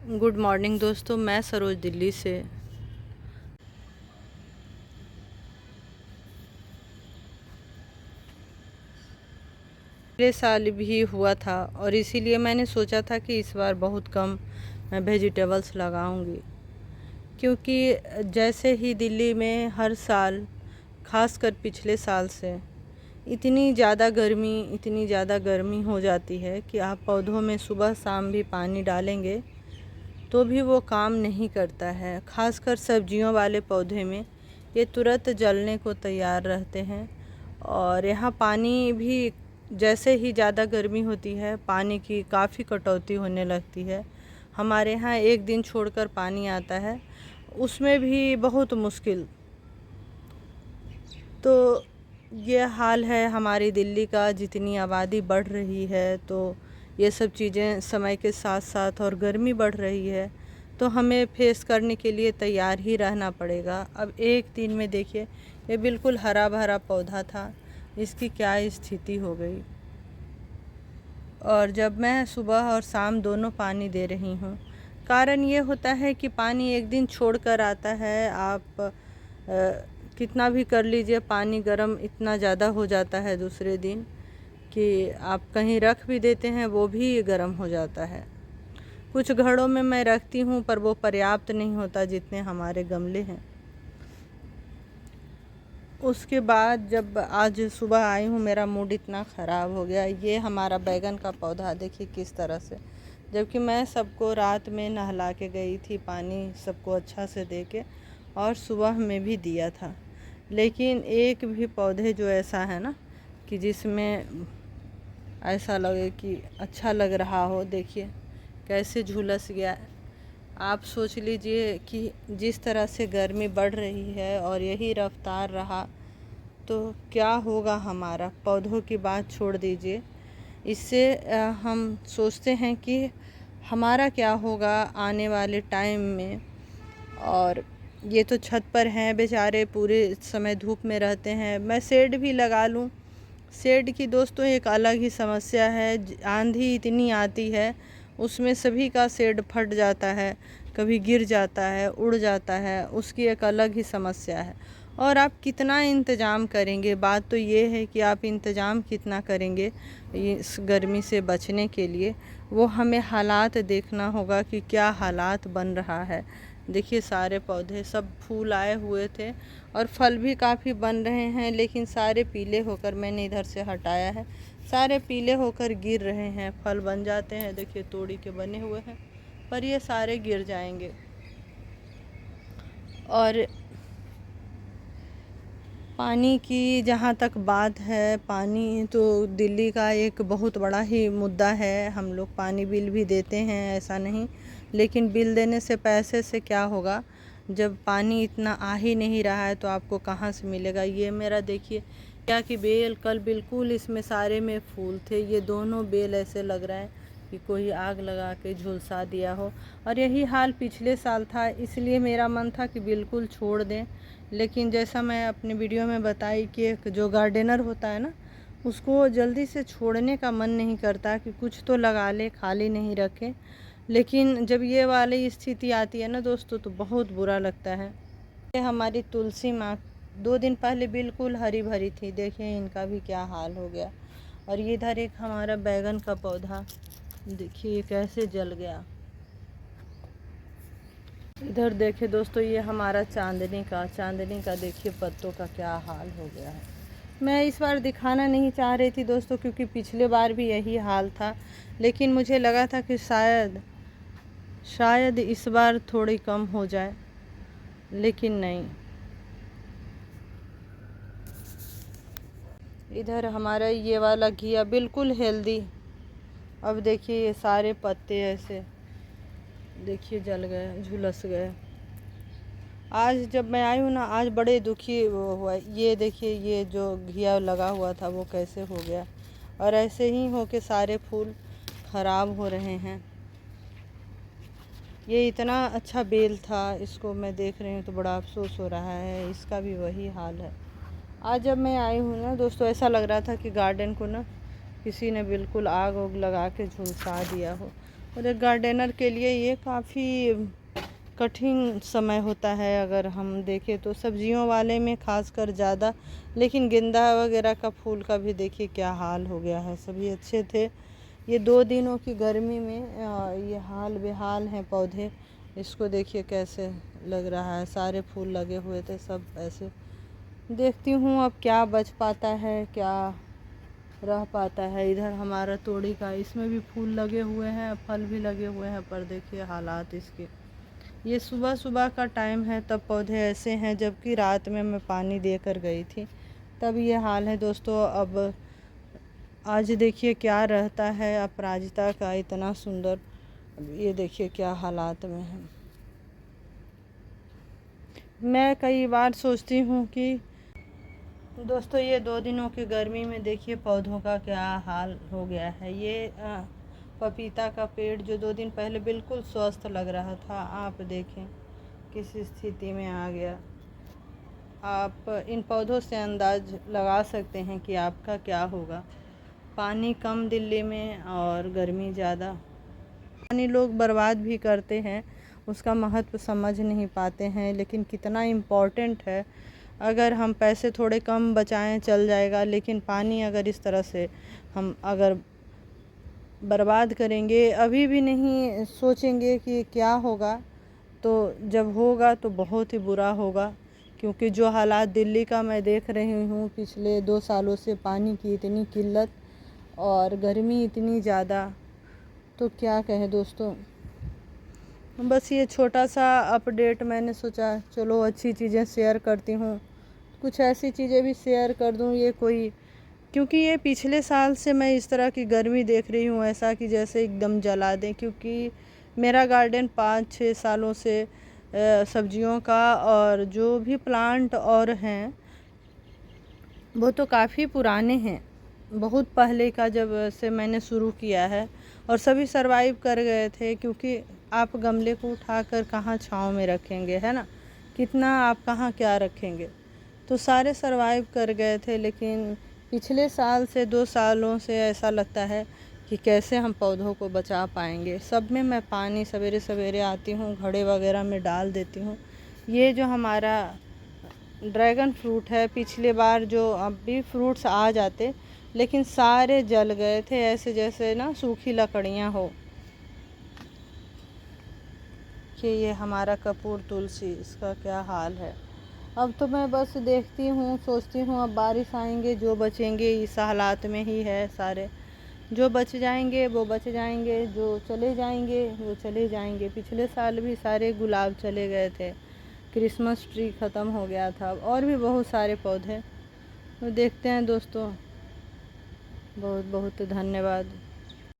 Good morning दोस्तों, मैं सरोज दिल्ली से। पिछले साल भी हुआ था और इसीलिए मैंने सोचा था कि इस बार बहुत कम मैं वेजिटेबल्स लगाऊंगी, क्योंकि जैसे ही दिल्ली में हर साल, खासकर पिछले साल से इतनी ज़्यादा गर्मी हो जाती है कि आप पौधों में सुबह शाम भी पानी डालेंगे तो भी वो काम नहीं करता है। खासकर सब्जियों वाले पौधे में ये तुरंत जलने को तैयार रहते हैं। और यहाँ पानी भी, जैसे ही ज़्यादा गर्मी होती है, पानी की काफ़ी कटौती होने लगती है। हमारे यहाँ एक दिन छोड़कर पानी आता है, उसमें भी बहुत मुश्किल। तो ये हाल है हमारी दिल्ली का। जितनी आबादी बढ़ रही है तो ये सब चीज़ें समय के साथ साथ, और गर्मी बढ़ रही है तो हमें फेस करने के लिए तैयार ही रहना पड़ेगा। अब एक दिन में देखिए, ये बिल्कुल हरा भरा पौधा था, इसकी क्या स्थिति हो गई। और जब मैं सुबह और शाम दोनों पानी दे रही हूँ, कारण ये होता है कि पानी एक दिन छोड़ कर आता है। आप कितना भी कर लीजिए, पानी गर्म इतना ज़्यादा हो जाता है दूसरे दिन कि आप कहीं रख भी देते हैं वो भी गर्म हो जाता है। कुछ घड़ों में मैं रखती हूँ पर वो पर्याप्त नहीं होता जितने हमारे गमले हैं। उसके बाद जब आज सुबह आई हूँ, मेरा मूड इतना ख़राब हो गया। ये हमारा बैगन का पौधा देखिए किस तरह से, जबकि मैं सबको रात में नहला के गई थी, पानी सबको अच्छा से दे के, और सुबह में भी दिया था, लेकिन एक भी पौधे जो ऐसा है ना कि जिसमें ऐसा लगे कि अच्छा लग रहा हो, देखिए कैसे झुलस गया। आप सोच लीजिए कि जिस तरह से गर्मी बढ़ रही है और यही रफ्तार रहा तो क्या होगा हमारा। पौधों की बात छोड़ दीजिए, इससे हम सोचते हैं कि हमारा क्या होगा आने वाले टाइम में। और ये तो छत पर हैं बेचारे, पूरे समय धूप में रहते हैं। मैं शेड भी लगा लूँ, शेड की दोस्तों एक अलग ही समस्या है। आंधी इतनी आती है, उसमें सभी का शेड फट जाता है, कभी गिर जाता है, उड़ जाता है, उसकी एक अलग ही समस्या है। और आप कितना इंतज़ाम करेंगे, बात तो ये है कि आप इंतज़ाम कितना करेंगे इस गर्मी से बचने के लिए, वो हमें हालात देखना होगा कि क्या हालात बन रहा है। देखिए सारे पौधे, सब फूल आए हुए थे और फल भी काफ़ी बन रहे हैं, लेकिन सारे पीले होकर, मैंने इधर से हटाया है, सारे पीले होकर गिर रहे हैं। फल बन जाते हैं, देखिए तोड़ी के बने हुए हैं, पर ये सारे गिर जाएंगे। और पानी की जहाँ तक बात है, पानी तो दिल्ली का एक बहुत बड़ा ही मुद्दा है। हम लोग पानी बिल भी देते हैं, ऐसा नहीं, लेकिन बिल देने से पैसे से क्या होगा जब पानी इतना आ ही नहीं रहा है तो आपको कहाँ से मिलेगा। ये मेरा देखिए क्या कि बेल, कल बिल्कुल इसमें सारे में फूल थे, ये दोनों बेल ऐसे लग रहा है कि कोई आग लगा के झुलसा दिया हो। और यही हाल पिछले साल था, इसलिए मेरा मन था कि बिल्कुल छोड़ दें, लेकिन जैसा मैं अपने वीडियो में बताई कि एक जो गार्डनर होता है ना, उसको जल्दी से छोड़ने का मन नहीं करता कि कुछ तो लगा ले, खाली नहीं रखे। लेकिन जब ये वाली स्थिति आती है ना दोस्तों, तो बहुत बुरा लगता है। ये हमारी तुलसी माँ 2 दिन पहले बिल्कुल हरी भरी थी, देखिए इनका भी क्या हाल हो गया। और ये इधर एक हमारा बैगन का पौधा, देखिए कैसे जल गया। इधर देखिए दोस्तों, ये हमारा चांदनी का देखिए पत्तों का क्या हाल हो गया है। मैं इस बार दिखाना नहीं चाह रही थी दोस्तों, क्योंकि पिछले बार भी यही हाल था, लेकिन मुझे लगा था कि शायद इस बार थोड़ी कम हो जाए, लेकिन नहीं। इधर हमारा ये वाला घिया बिल्कुल हेल्दी, अब देखिए ये सारे पत्ते ऐसे देखिए जल गए, झुलस गए। आज जब मैं आई हूँ ना, आज बड़े दुखी वो हुआ। ये देखिए ये जो घिया लगा हुआ था वो कैसे हो गया, और ऐसे ही हो के सारे फूल ख़राब हो रहे हैं। ये इतना अच्छा बेल था, इसको मैं देख रही हूँ तो बड़ा अफसोस हो रहा है, इसका भी वही हाल है। आज जब मैं आई हूँ ना दोस्तों, ऐसा लग रहा था कि गार्डन को ना किसी ने बिल्कुल आग उग लगा के झुलसा दिया हो। और एक गार्डनर के लिए ये काफ़ी कठिन समय होता है। अगर हम देखें तो सब्जियों वाले में खासकर ज़्यादा, लेकिन गेंदा वगैरह का फूल का भी देखिए क्या हाल हो गया है। सभी अच्छे थे, ये 2 दिनों की गर्मी में ये हाल बेहाल हैं पौधे। इसको देखिए कैसे लग रहा है, सारे फूल लगे हुए थे सब ऐसे। देखती हूँ अब क्या बच पाता है, क्या रह पाता है। इधर हमारा तोड़ी का, इसमें भी फूल लगे हुए हैं, फल भी लगे हुए हैं, पर देखिए हालात इसके। ये सुबह सुबह का टाइम है तब पौधे ऐसे हैं, जबकि रात में मैं पानी देकर गई थी तब ये हाल है दोस्तों। अब आज देखिए क्या रहता है अपराजिता का इतना सुंदर, ये देखिए क्या हालात में है। मैं कई बार सोचती हूँ कि दोस्तों ये 2 दिनों की गर्मी में देखिए पौधों का क्या हाल हो गया है। ये पपीता का पेड़ जो 2 दिन पहले बिल्कुल स्वस्थ लग रहा था, आप देखें किस स्थिति में आ गया। आप इन पौधों से अंदाज लगा सकते हैं कि आपका क्या होगा। पानी कम दिल्ली में और गर्मी ज़्यादा। पानी लोग बर्बाद भी करते हैं, उसका महत्व समझ नहीं पाते हैं, लेकिन कितना इम्पोर्टेंट है। अगर हम पैसे थोड़े कम बचाएं चल जाएगा, लेकिन पानी अगर इस तरह से हम अगर बर्बाद करेंगे, अभी भी नहीं सोचेंगे कि क्या होगा, तो जब होगा तो बहुत ही बुरा होगा। क्योंकि जो हालात दिल्ली का मैं देख रही हूँ पिछले 2 सालों से, पानी की इतनी किल्लत और गर्मी इतनी ज़्यादा, तो क्या कहें दोस्तों। बस ये छोटा सा अपडेट मैंने सोचा चलो अच्छी चीज़ें शेयर करती हूँ, कुछ ऐसी चीज़ें भी शेयर कर दूँ। ये कोई, क्योंकि ये पिछले साल से मैं इस तरह की गर्मी देख रही हूँ, ऐसा कि जैसे एकदम जला दें। क्योंकि मेरा गार्डन 5-6 सालों से सब्जियों का और जो भी प्लांट और हैं वो तो काफ़ी पुराने हैं, बहुत पहले का जब से मैंने शुरू किया है, और सभी सरवाइव कर गए थे। क्योंकि आप गमले को उठाकर कहाँ छाँव में रखेंगे, है ना, कितना आप कहाँ क्या रखेंगे, तो सारे सरवाइव कर गए थे। लेकिन पिछले साल से 2 सालों से ऐसा लगता है कि कैसे हम पौधों को बचा पाएंगे। सब में मैं पानी सवेरे सवेरे आती हूँ, घड़े वगैरह में डाल देती हूँ। ये जो हमारा ड्रैगन फ्रूट है, पिछले बार जो अब भी फ्रूट्स आ जाते, लेकिन सारे जल गए थे, ऐसे जैसे ना सूखी लकड़ियाँ हो। कि ये हमारा कपूर तुलसी, इसका क्या हाल है। अब तो मैं बस देखती हूँ, सोचती हूँ अब बारिश आएंगे, जो बचेंगे इस हालात में ही है सारे। जो बच जाएंगे वो बच जाएंगे, जो चले जाएंगे वो चले जाएंगे। पिछले साल भी सारे गुलाब चले गए थे, क्रिसमस ट्री ख़त्म हो गया था, और भी बहुत सारे पौधे। तो देखते हैं दोस्तों, बहुत बहुत धन्यवाद।